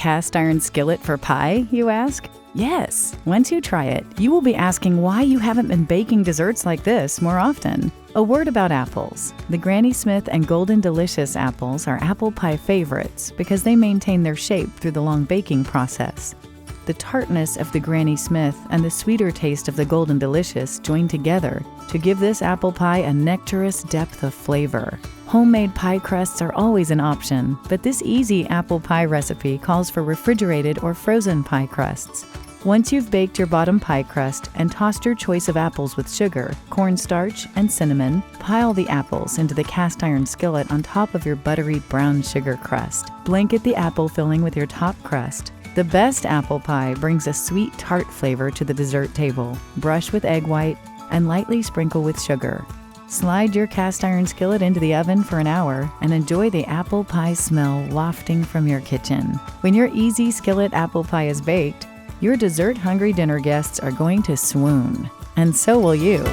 cast iron skillet for pie, you ask? Yes. Once you try it, you will be asking why you haven't been baking desserts like this more often. A word about apples. The Granny Smith and Golden Delicious apples are apple pie favorites because they maintain their shape through the long baking process. The tartness of the Granny Smith and the sweeter taste of the Golden Delicious join together to give this apple pie a nectarous depth of flavor. Homemade pie crusts are always an option, but this easy apple pie recipe calls for refrigerated or frozen pie crusts. Once you've baked your bottom pie crust and tossed your choice of apples with sugar, cornstarch, and cinnamon, pile the apples into the cast iron skillet on top of your buttery brown sugar crust. Blanket the apple filling with your top crust. The best apple pie brings a sweet tart flavor to the dessert table. Brush with egg white and lightly sprinkle with sugar. Slide your cast iron skillet into the oven for an hour and enjoy the apple pie smell wafting from your kitchen. When your easy skillet apple pie is baked, your dessert-hungry dinner guests are going to swoon. And so will you.